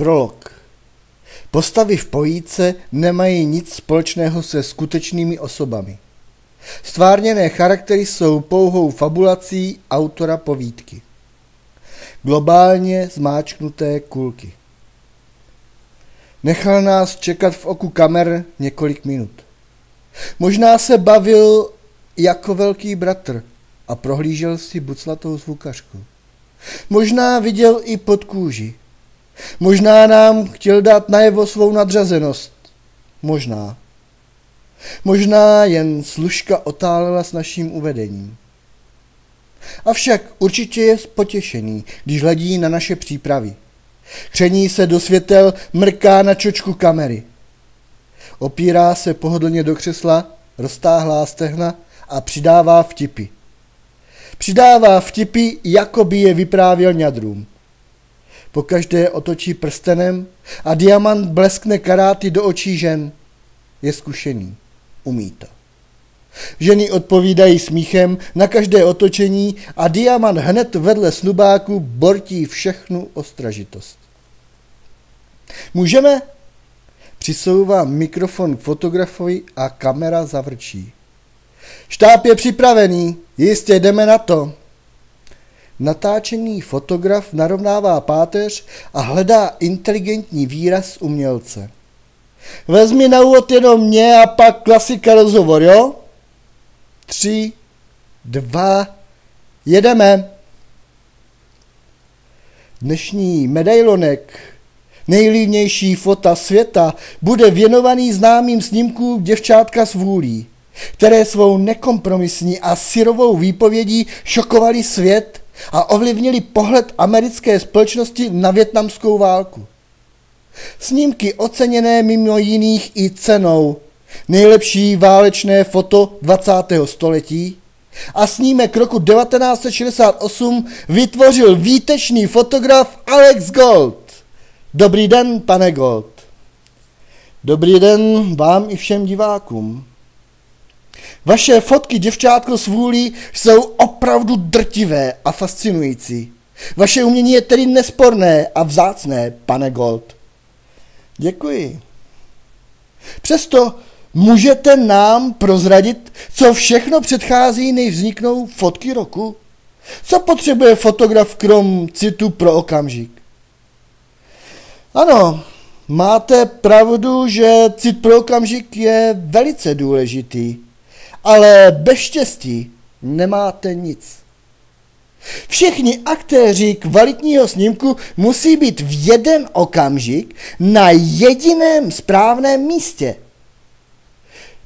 Prolog. Postavy v povídce nemají nic společného se skutečnými osobami. Stvárněné charaktery jsou pouhou fabulací autora povídky. Globálně zmáčknuté kulky. Nechal nás čekat v oku kamer několik minut. Možná se bavil jako velký bratr a prohlížel si buclatou zvukařku. Možná viděl i pod kůži. Možná nám chtěl dát najevo svou nadřazenost. Možná. Možná jen služka otálela s naším uvedením. Avšak určitě je potěšený, když hledí na naše přípravy. Kření se do světel, mrká na čočku kamery. Opírá se pohodlně do křesla, roztáhlá stehna a přidává vtipy. Přidává vtipy, jako by je vyprávěl ňadrům. Pokaždé otočí prstenem a diamant bleskne karáty do očí žen. Je zkušený, umí to. Ženy odpovídají smíchem na každé otočení a diamant hned vedle snubáku bortí všechnu ostražitost. Můžeme? Přisouvá mikrofon k fotografovi a kamera zavrčí. Štáb je připravený, jistě jdeme na to. Natáčený fotograf narovnává páteř a hledá inteligentní výraz umělce. Vezmi na úvod jenom mě a pak klasika rozhovor, jo? 3, 2, jedeme. Dnešní medailonek, nejlívnější fota světa, bude věnovaný známým snímkům děvčátka s vůlí, které svou nekompromisní a syrovou výpovědí šokovaly svět a ovlivnili pohled americké společnosti na vietnamskou válku. Snímky oceněné mimo jiných i cenou nejlepší válečné foto 20. století a snímek roku 1968 vytvořil výtečný fotograf Alex Gold. Dobrý den, pane Gold. Dobrý den vám i všem divákům. Vaše fotky, děvčátko s vůlí, jsou opravdu drtivé a fascinující. Vaše umění je tedy nesporné a vzácné, pane Gold. Děkuji. Přesto můžete nám prozradit, co všechno předchází, než vzniknou fotky roku? Co potřebuje fotograf krom citu pro okamžik? Ano, máte pravdu, že cit pro okamžik je velice důležitý, ale bez štěstí nemáte nic. Všichni aktéři kvalitního snímku musí být v jeden okamžik na jediném správném místě.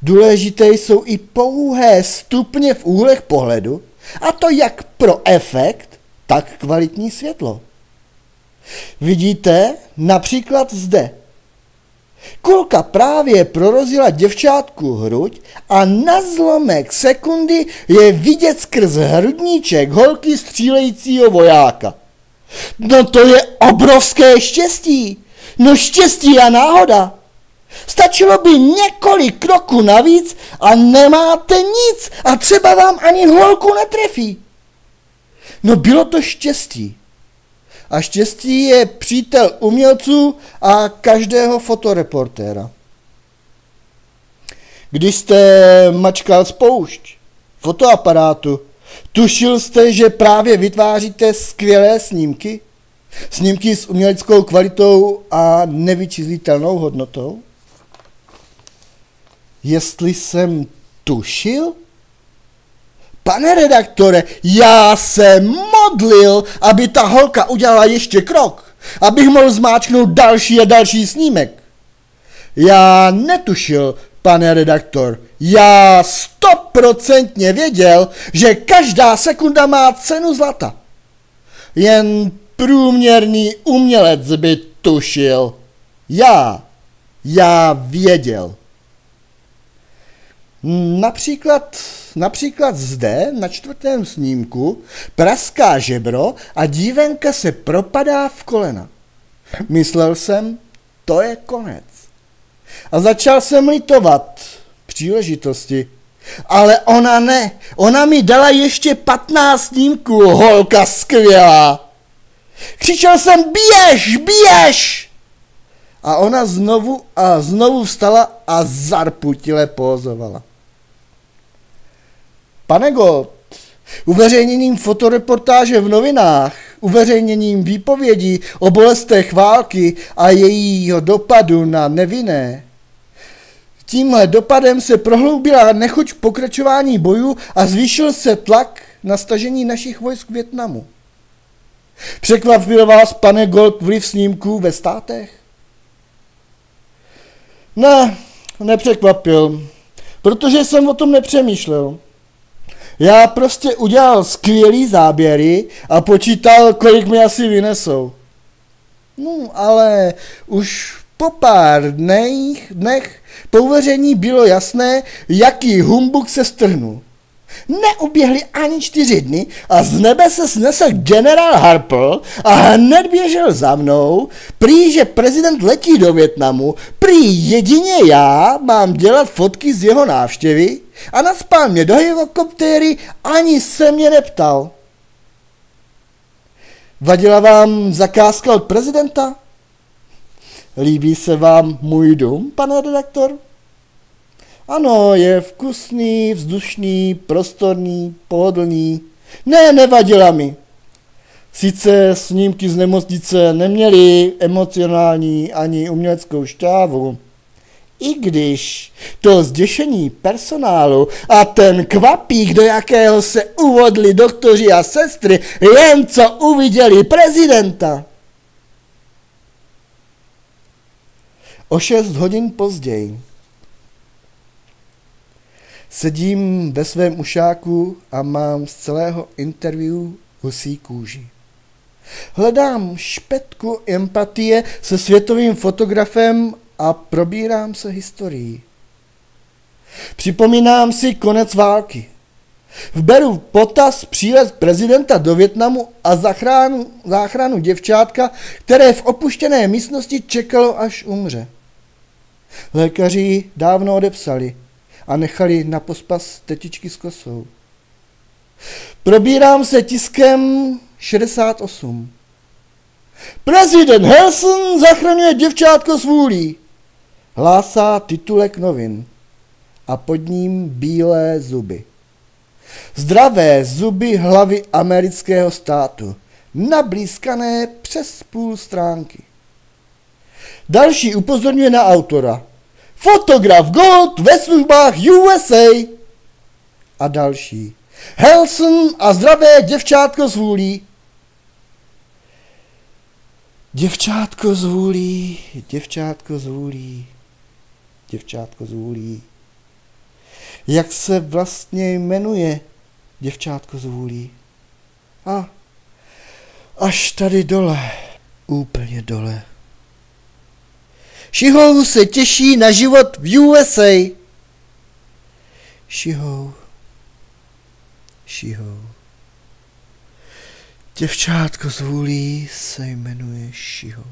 Důležité jsou i pouhé stupně v úhlech pohledu, a to jak pro efekt, tak kvalitní světlo. Vidíte například zde. Kulka právě prorozila děvčátku hruď a na zlomek sekundy je vidět skrz hrudníček holky střílejícího vojáka. No to je obrovské štěstí. No štěstí a náhoda. Stačilo by několik kroků navíc a nemáte nic a třeba vám ani holku netrefí. No bylo to štěstí. A štěstí je přítel umělců a každého fotoreportéra. Když jste mačkal spoušť fotoaparátu, tušil jste, že právě vytváříte skvělé snímky? Snímky s uměleckou kvalitou a nevyčíslitelnou hodnotou? Jestli jsem tušil? Pane redaktore, já jsem modlil, aby ta holka udělala ještě krok, abych mohl zmáčknout další a další snímek. Já netušil, pane redaktor, já 100% věděl, že každá sekunda má cenu zlata. Jen průměrný umělec by tušil. Já věděl. Například zde na 4. snímku praská žebro a dívenka se propadá v kolena. Myslel jsem, to je konec. A začal jsem litovat příležitosti. Ale ona ne, ona mi dala ještě 15 snímků, holka skvělá. Křičel jsem, běž, běž! A ona znovu a znovu vstala a zarputile pózovala. Pane Gold, uveřejněním fotoreportáže v novinách, uveřejněním výpovědí o bolestech války a jejího dopadu na nevinné, tímhle dopadem se prohloubila nechuť k pokračování bojů a zvýšil se tlak na stažení našich vojsk v Vietnamu. Překvapil vás, pane Gold, vliv snímků ve státech? Ne, nepřekvapil, protože jsem o tom nepřemýšlel. Já prostě udělal skvělý záběry a počítal, kolik mi asi vynesou. No, ale už po pár dnech po uveřejnění bylo jasné, jaký humbuk se strhnul. Neuběhly ani 4 dny a z nebe se snesl generál Harper a hned běžel za mnou, prý, že prezident letí do Vietnamu, prý jedině já mám dělat fotky z jeho návštěvy a nacpal mě do helikoptéry, ani se mě neptal. Vadila vám zakázka od prezidenta? Líbí se vám můj dům, pane redaktor? Ano, je vkusný, vzdušný, prostorný, pohodlný. Ne, nevadila mi. Sice snímky z nemocnice neměly emocionální ani uměleckou šťávu, i když to zděšení personálu a ten kvapík, do jakého se uvodli doktoři a sestry, jen co uviděli prezidenta. O 6 hodin později. Sedím ve svém ušáku a mám z celého interview husí kůži. Hledám špetku empatie se světovým fotografem a probírám se historií. Připomínám si konec války. Vberu potaz přílet prezidenta do Vietnamu a záchranu děvčátka, které v opuštěné místnosti čekalo, až umře. Lékaři dávno odepsali a nechali na pospas tetičky s kosou. Probírám se tiskem 68. Prezident Helson zachraňuje děvčátko s vůlí. Hlásá titulek novin a pod ním bílé zuby. Zdravé zuby hlavy amerického státu, nablízkané přes půl stránky. Další upozorňuje na autora. Fotograf Gold ve službách USA. A další. Helson a zdravé děvčátko s vůlí. Děvčátko s vůlí, děvčátko s vůlí, děvčátko s vůlí. Jak se vlastně jmenuje děvčátko z vůlí? A až tady dole, úplně dole. Šihou se těší na život v USA. Šihou. Děvčátko z vůlí se jmenuje Šihou.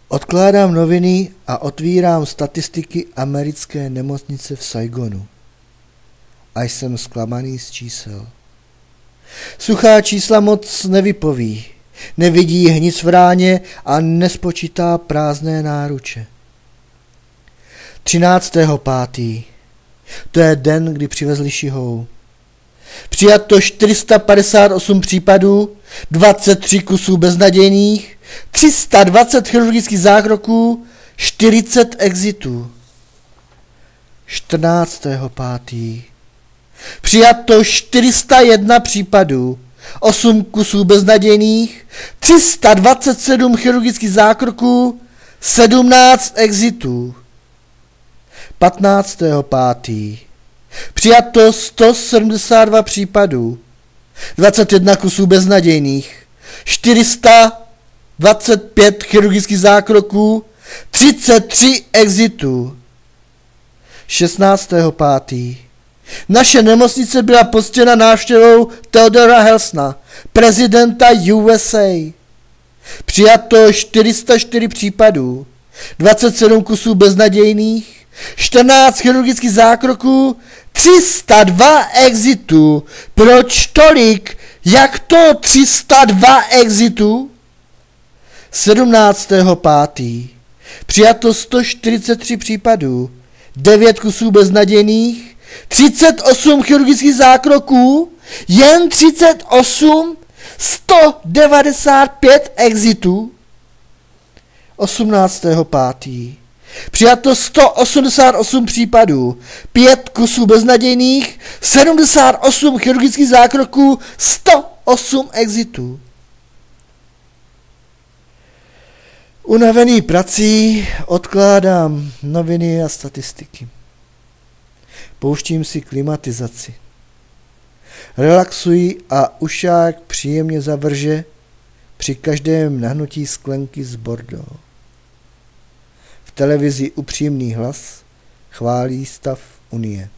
Odkládám noviny a otvírám statistiky americké nemocnice v Saigonu. A jsem zklamaný z čísel. Suchá čísla moc nevypoví. Nevidí hniz v ráně a nespočítá prázdné náruče. 13.5. To je den, kdy přivezli Šihou. Přijato 458 případů, 23 kusů beznadějných, 320 chirurgických zákroků, 40 exitů. 14.5. Přijato 401 případů, 8 kusů beznadějných, 327 chirurgických zákroků, 17 exitů. 15.5. Přijato 172 případů, 21 kusů beznadějných, 425 chirurgických zákroků, 33 exitů. 16.5. Naše nemocnice byla postižena návštěvou Theodora Helsona, prezidenta USA. Přijato 404 případů, 27 kusů beznadějných, 14 chirurgických zákroků, 302 exitů. Proč tolik? Jak to 302 exitů? 17.5. Přijato 143 případů, 9 kusů beznadějných, 38 chirurgických zákroků, jen 38, 195 exitů. 18.5. Přijato 188 případů, 5 kusů beznadějných, 78 chirurgických zákroků, 108 exitů. Unavený prací odkládám noviny a statistiky. Pouštím si klimatizaci. Relaxuji a ušák příjemně zavrže při každém nahnutí sklenky z Bordeaux. V televizi upřímný hlas chválí stav Unie.